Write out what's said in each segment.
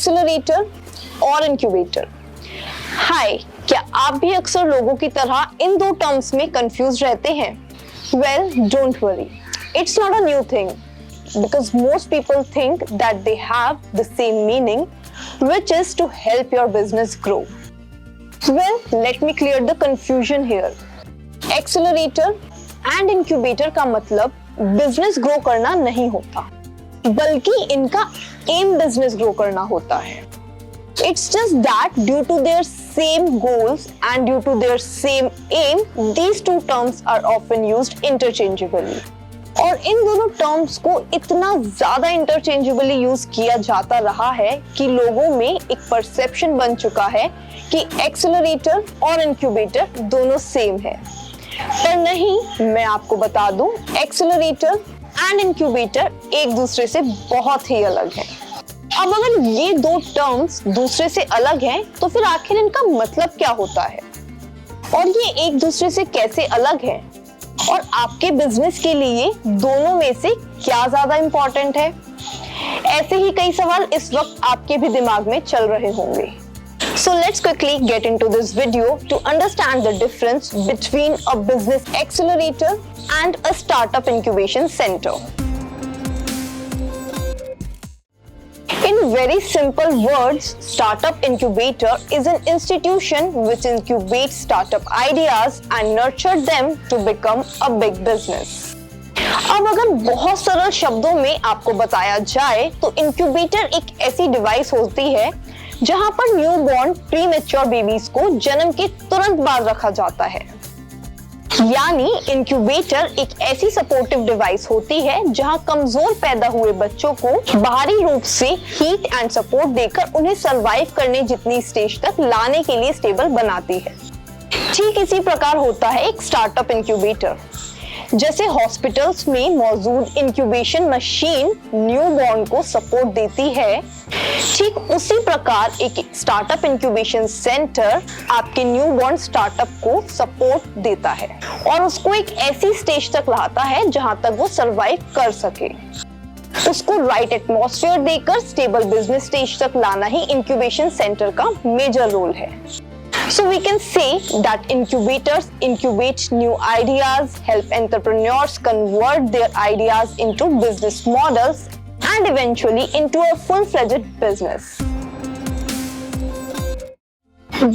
Accelerator और incubator. हाय, क्या आप भी अक्सर लोगों की तरह इन दो टर्म्स में कंफ्यूज रहते हैं? Well, don't worry, it's not a new thing because most people think that they have the same meaning, which is to help your business grow. Well, let me clear the confusion here. Accelerator and incubator का मतलब business grow करना नहीं होता, बल्कि इनका M business grow करना होता है। It's just that due to their same goals and due to their same aim, these two terms are often used interchangeably. और इन दोनों टर्म्स को इतना ज्यादा इंटरचेंजेबली यूज किया जाता रहा है कि लोगों में एक परसेप्शन बन चुका है कि एक्सेलरेटर और इंक्यूबेटर दोनों सेम है। पर नहीं, मैं आपको बता दूं, एक्सेलरेटर एंड इंक्यूबेटर एक दूसरे से बहुत ही अलग है। अब अगर ये दो टर्म्स दूसरे से अलग हैं, तो फिर आखिर इनका मतलब क्या होता है और ये एक दूसरे से कैसे अलग है, और आपके बिजनेस के लिए दोनों में से क्या ज्यादा इंपॉर्टेंट है? ऐसे ही कई सवाल इस वक्त आपके भी दिमाग में चल रहे होंगे। So let's quickly get into this video to understand the difference between a business accelerator and a startup incubation center. In very simple words, startup incubator is an institution which incubates startup ideas and nurture them to become a big business. अब अगर बहुत सरल शब्दों में आपको बताया जाए तो इंक्यूबेटर एक ऐसी डिवाइस होती है जहां पर न्यूबॉर्न प्रीमेच्योर बेबीज को जन्म के तुरंत बाद रखा जाता है। यानी इंक्यूबेटर एक ऐसी सपोर्टिव डिवाइस होती है जहां कमजोर पैदा हुए बच्चों को बाहरी रूप से हीट एंड सपोर्ट देकर उन्हें सरवाइव करने जितनी स्टेज तक लाने के लिए स्टेबल बनाती है। ठीक इसी प्रकार होता है एक स्टार्टअप इंक्यूबेटर। जैसे हॉस्पिटल्स में मौजूद इंक्यूबेशन मशीन न्यूबॉर्न को सपोर्ट देती है, ठीक उसी प्रकार एक स्टार्टअप इंक्यूबेशन सेंटर आपके न्यूबॉर्न स्टार्टअप को सपोर्ट देता है और उसको एक ऐसी स्टेज तक लाता है जहां तक वो सरवाइव कर सके। उसको राइट एटमॉस्फेयर देकर स्टेबल बिजनेस स्टेज तक लाना ही इंक्यूबेशन सेंटर का मेजर रोल है। So we can say that incubators incubate new ideas, help entrepreneurs convert their ideas into business models and eventually into a full-fledged business.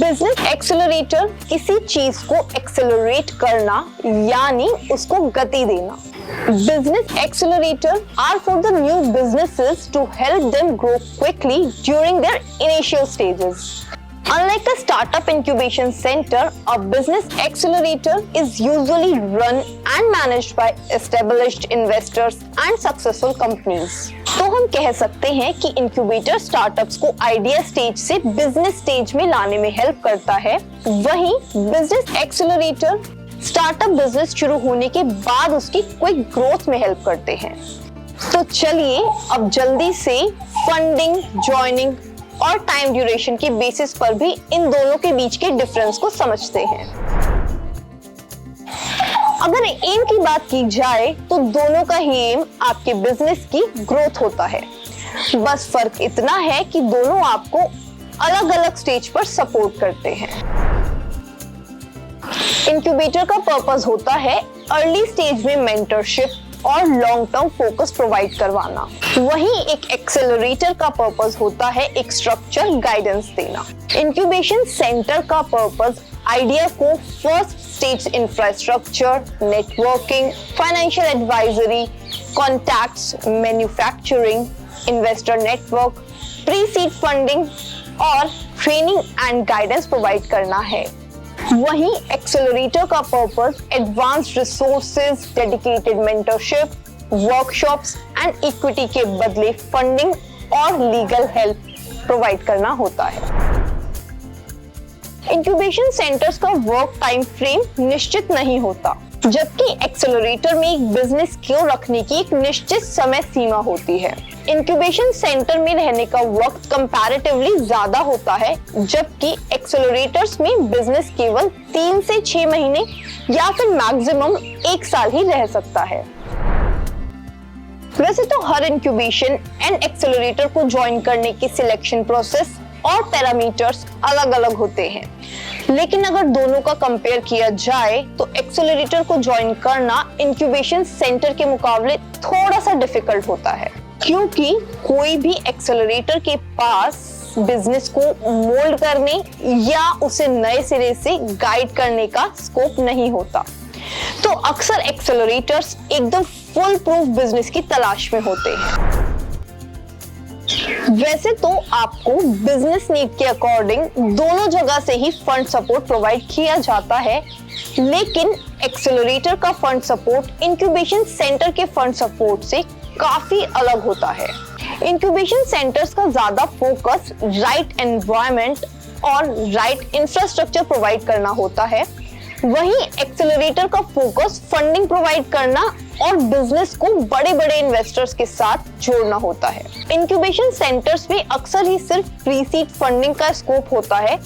Business accelerator किसी चीज को accelerate करना यानी उसको गति देना। Business accelerator are for the new businesses to help them grow quickly during their initial stages. Unlike a startup incubation center, a business accelerator is usually run and managed by established investors and successful companies. तो हम कह सकते हैं कि incubator startups को idea stage से business stage में लाने में हेल्प करता है, वहीं बिजनेस एक्सेलरेटर स्टार्टअप बिजनेस शुरू होने के बाद उसकी क्विक ग्रोथ में हेल्प करते हैं। तो चलिए अब जल्दी से फंडिंग, जॉइनिंग और टाइम ड्यूरेशन के बेसिस पर भी इन दोनों के बीच के डिफरेंस को समझते हैं। अगर एम की बात की जाए तो दोनों का ही एम आपके बिजनेस की ग्रोथ होता है, बस फर्क इतना है कि दोनों आपको अलग अलग स्टेज पर सपोर्ट करते हैं। इंक्यूबेटर का पर्पस होता है अर्ली स्टेज में मेंटरशिप और लॉन्ग टर्म फोकस प्रोवाइड करवाना, वहीं एक एक्सेलरेटर का पर्पस होता है एक स्ट्रक्चर गाइडेंस देना। इंक्यूबेशन सेंटर का पर्पस आइडिया को first stage infrastructure, networking, financial advisory, contacts, manufacturing, investor network, pre seed funding और ट्रेनिंग एंड गाइडेंस प्रोवाइड करना है। वहीं एक्सेलरेटर का purpose advanced resources, dedicated mentorship, workshops and equity के बदले फंडिंग और लीगल हेल्प प्रोवाइड करना होता है। इंक्यूबेशन सेंटर्स का वर्क टाइम फ्रेम निश्चित नहीं होता, जबकि एक्सेलरेटर में एक बिजनेस को रखने की एक निश्चित समय सीमा होती है। इंक्यूबेशन सेंटर में रहने का वक्त कंपैरेटिवली ज्यादा होता है, जबकि एक्सेलरेटर्स में बिजनेस केवल 3 से 6 महीने या फिर मैक्सिमम 1 साल ही रह सकता है। वैसे तो हर इंक्यूबेशन एंड एक्सेलरेटर को ज्वाइन करने की सिलेक्शन प्रोसेस और पैरामीटर्स अलग अलग होते हैं, लेकिन अगर दोनों का कंपेयर किया जाए तो एक्सेलरेटर को ज्वाइन करना इंक्यूबेशन सेंटर के मुकाबले थोड़ा सा डिफिकल्ट होता है, क्योंकि कोई भी एक्सेलरेटर के पास बिजनेस को मोल्ड करने या उसे नए सिरे से गाइड करने का स्कोप नहीं होता। तो अक्सर एक्सेलरेटर्स एकदम फुल प्रूफ बिजनेस की तलाश में होते हैं। वैसे तो आपको बिजनेस नीड के अकॉर्डिंग दोनों जगह से ही फंड सपोर्ट प्रोवाइड किया जाता है, लेकिन एक्सेलरेटर का फंड सपोर्ट इंक्यूबेशन सेंटर के फंड सपोर्ट से काफी अलग होता है। इंक्यूबेशन सेंटर्स का ज्यादा फोकस राइट एनवायरनमेंट और राइट इंफ्रास्ट्रक्चर प्रोवाइड करना होता है, वहीं एक्सेलरेटर का फोकस फंडिंग प्रोवाइड करना और बिजनेस को बड़े बड़े इन्वेस्टर्स के साथ जोड़ना होता है। इंक्यूबेशन सेंटर्स में अक्सर ही सिर्फ प्री सीड फंडिंग का स्कोप होता है,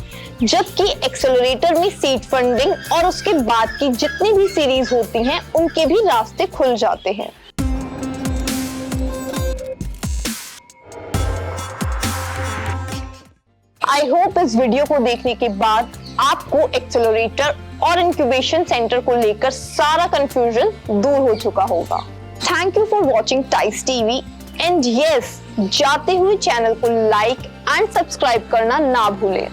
जबकि एक्सेलरेटर में सीड फंडिंग और उसके बाद की जितनी भी सीरीज होती हैं उनके भी रास्ते खुल जाते हैं। आई होप इस वीडियो को देखने के बाद आपको एक्सेलरेटर और इंक्यूबेशन सेंटर को लेकर सारा कंफ्यूजन दूर हो चुका होगा। Thank you for watching Tice TV and yes, जाते हुए चैनल को लाइक एंड सब्सक्राइब करना ना भूलें।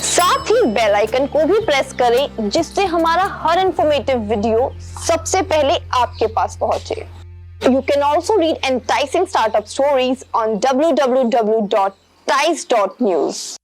साथ ही बेल आइकन को भी प्रेस करें, जिससे हमारा हर इंफॉर्मेटिव वीडियो सबसे पहले आपके पास पहुंचे। You can also read enticing startup stories on www.tice.news.